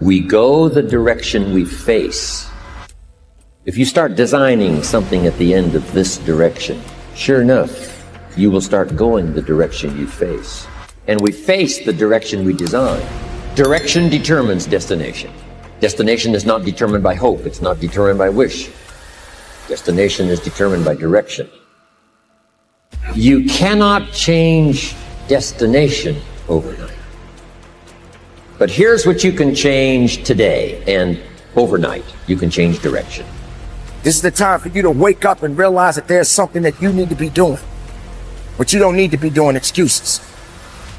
We go the direction we face. If you start designing something at the end of this direction, sure enough, you will start going the direction you face. And we face the direction we design. Direction determines destination. Destination is not determined by hope. It's not determined by wish. Destination is determined by direction. You cannot change destination overnight. But here's what you can change today, and overnight, you can change direction. This is the time for you to wake up and realize that there's something that you need to be doing. But you don't need to be doing excuses.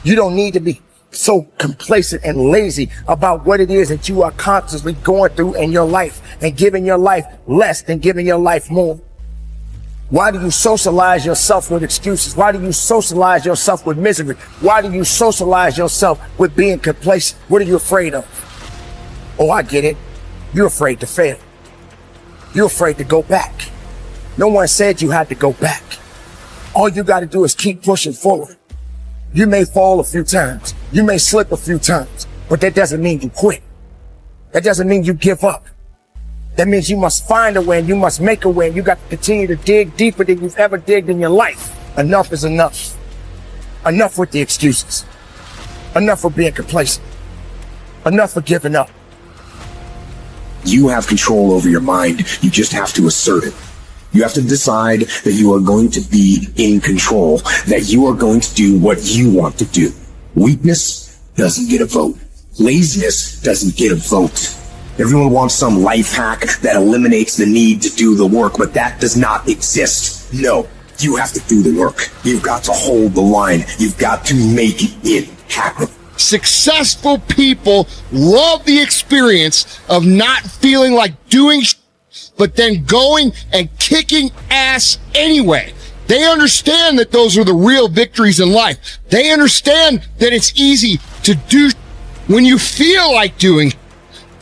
You don't need to be so complacent and lazy about what it is that you are constantly going through in your life and giving your life less than giving your life more. Why do you socialize yourself with excuses? Why do you socialize yourself with misery? Why do you socialize yourself with being complacent? What are you afraid of? Oh, I get it. You're afraid to fail. You're afraid to go back. No one said you had to go back. All you got to do is keep pushing forward. You may fall a few times. You may slip a few times, but that doesn't mean you quit. That doesn't mean you give up. That means you must find a way and you must make a way, and you got to continue to dig deeper than you've ever digged in your life. Enough is enough. Enough with the excuses. Enough with being complacent. Enough for giving up. You have control over your mind. You just have to assert it. You have to decide that you are going to be in control, that you are going to do what you want to do. Weakness doesn't get a vote. Laziness doesn't get a vote. Everyone wants some life hack that eliminates the need to do the work, but that does not exist. No, you have to do the work. You've got to hold the line. You've got to make it happen. Successful people love the experience of not feeling like doing but then going and kicking ass anyway. They understand that those are the real victories in life. They understand that it's easy to do when you feel like doing,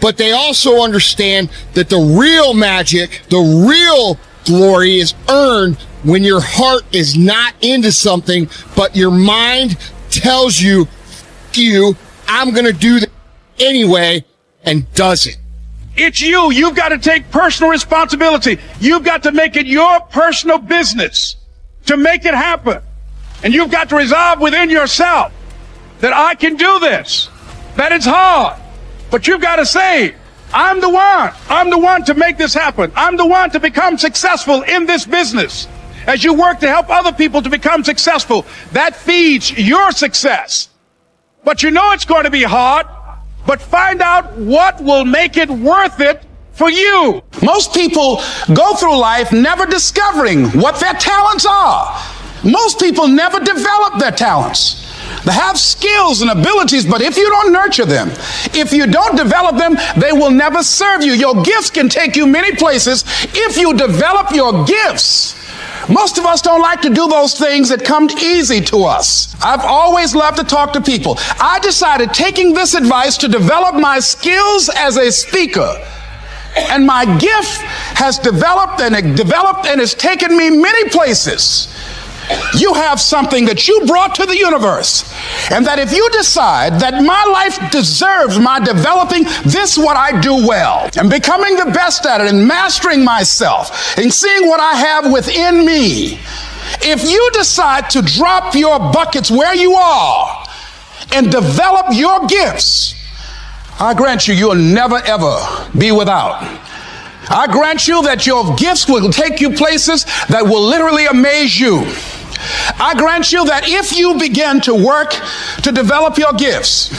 but they also understand that the real magic, the real glory is earned when your heart is not into something, but your mind tells you, I'm going to do that anyway, and does it. It's you. You've got to take personal responsibility. You've got to make it your personal business to make it happen. And you've got to resolve within yourself that I can do this, that it's hard, but you've got to say, I'm the one. I'm the one to make this happen. I'm the one to become successful in this business. As you work to help other people to become successful, that feeds your success. But you know it's going to be hard, but find out what will make it worth it for you. Most people go through life never discovering what their talents are. Most people never develop their talents. They have skills and abilities, but if you don't nurture them, if you don't develop them, they will never serve you. Your gifts can take you many places if you develop your gifts. Most of us don't like to do those things that come easy to us. I've always loved to talk to people. I decided, taking this advice, to develop my skills as a speaker. And my gift has developed and it's taken me many places. You have something that you brought to the universe, and that if you decide that my life deserves my developing this, what I do well, and becoming the best at it, and mastering myself, and seeing what I have within me, if you decide to drop your buckets where you are and develop your gifts, I grant you, you'll never ever be without. I grant you that your gifts will take you places that will literally amaze you. I grant you that if you begin to work to develop your gifts,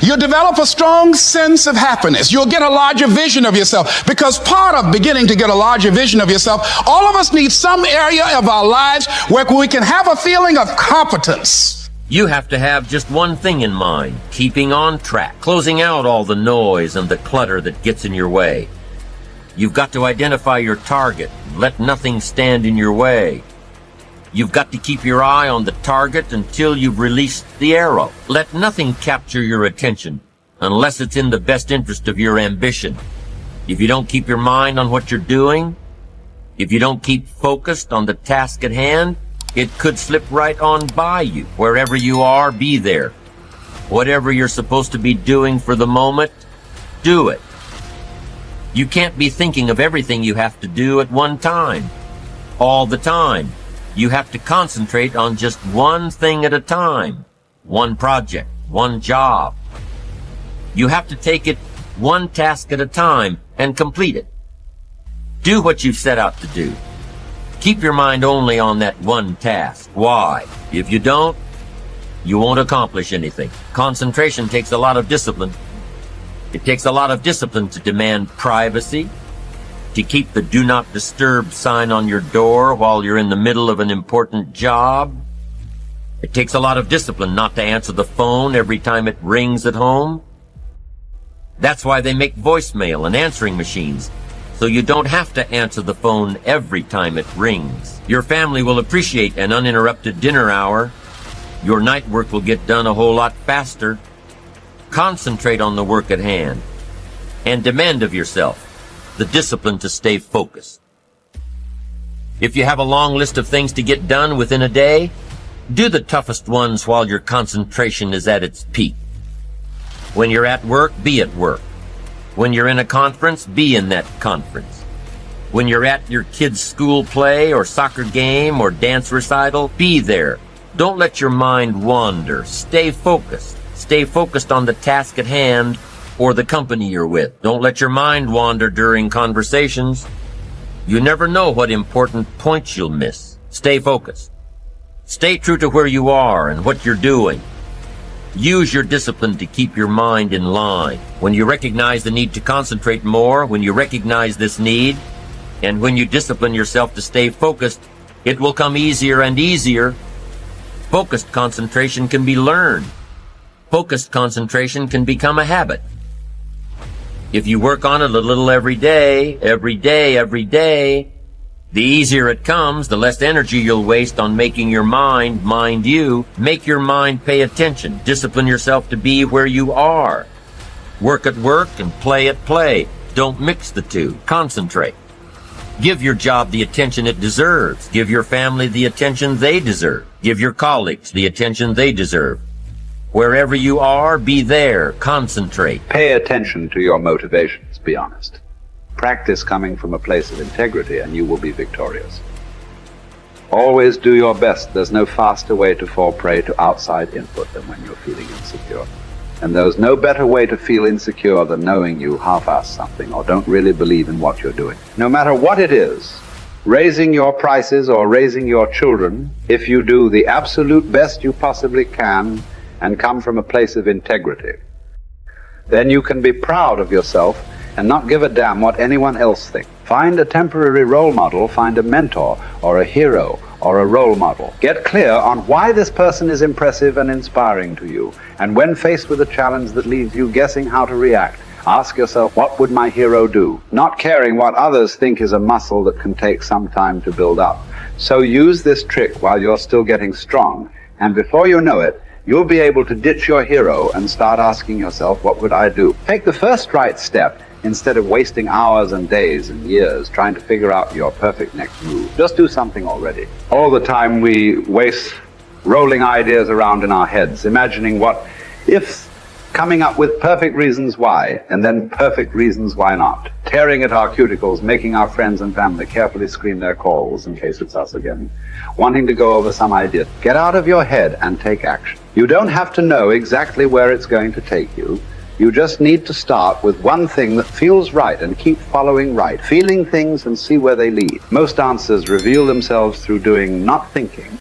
you'll develop a strong sense of happiness. You'll get a larger vision of yourself, because part of beginning to get a larger vision of yourself, all of us need some area of our lives where we can have a feeling of competence. You have to have just one thing in mind: keeping on track, closing out all the noise and the clutter that gets in your way. You've got to identify your target, let nothing stand in your way. You've got to keep your eye on the target until you've released the arrow. Let nothing capture your attention unless it's in the best interest of your ambition. If you don't keep your mind on what you're doing, if you don't keep focused on the task at hand, it could slip right on by you. Wherever you are, be there. Whatever you're supposed to be doing for the moment, do it. You can't be thinking of everything you have to do at one time, all the time. You have to concentrate on just one thing at a time, one project, one job. You have to take it one task at a time and complete it. Do what you've set out to do. Keep your mind only on that one task. Why? If you don't, you won't accomplish anything. Concentration takes a lot of discipline. It takes a lot of discipline to demand privacy, to keep the do not disturb sign on your door while you're in the middle of an important job. It takes a lot of discipline not to answer the phone every time it rings at home. That's why they make voicemail and answering machines, so you don't have to answer the phone every time it rings. Your family will appreciate an uninterrupted dinner hour. Your night work will get done a whole lot faster. Concentrate on the work at hand and demand of yourself the discipline to stay focused. If you have a long list of things to get done within a day, do the toughest ones while your concentration is at its peak. When you're at work, be at work. When you're in a conference, be in that conference. When you're at your kid's school play or soccer game or dance recital, be there. Don't let your mind wander. Stay focused. Stay focused on the task at hand or the company you're with. Don't let your mind wander during conversations. You never know what important points you'll miss. Stay focused. Stay true to where you are and what you're doing. Use your discipline to keep your mind in line. When you recognize the need to concentrate more, when you recognize this need, and when you discipline yourself to stay focused, it will come easier and easier. Focused concentration can be learned. Focused concentration can become a habit. If you work on it a little every day, the easier it comes, the less energy you'll waste on making your mind mind you. Make your mind pay attention. Discipline yourself to be where you are. Work at work and play at play. Don't mix the two. Concentrate. Give your job the attention it deserves. Give your family the attention they deserve. Give your colleagues the attention they deserve. Wherever you are, be there. Concentrate. Pay attention to your motivations, be honest. Practice coming from a place of integrity and you will be victorious. Always do your best. There's no faster way to fall prey to outside input than when you're feeling insecure. And there's no better way to feel insecure than knowing you half-ass something or don't really believe in what you're doing. No matter what it is, raising your prices or raising your children, if you do the absolute best you possibly can and come from a place of integrity, then you can be proud of yourself and not give a damn what anyone else thinks. Find a temporary role model, find a mentor or a hero or a role model. Get clear on why this person is impressive and inspiring to you. And when faced with a challenge that leaves you guessing how to react, ask yourself, what would my hero do? Not caring what others think is a muscle that can take some time to build up. So use this trick while you're still getting strong, and before you know it, you'll be able to ditch your hero and start asking yourself, what would I do? Take the first right step instead of wasting hours and days and years trying to figure out your perfect next move. Just do something already. All the time we waste rolling ideas around in our heads, imagining what if, coming up with perfect reasons why, and then perfect reasons why not. Tearing at our cuticles, making our friends and family carefully screen their calls in case it's us again. Wanting to go over some idea. Get out of your head and take action. You don't have to know exactly where it's going to take you. You just need to start with one thing that feels right and keep following right, feeling things and see where they lead. Most answers reveal themselves through doing, not thinking.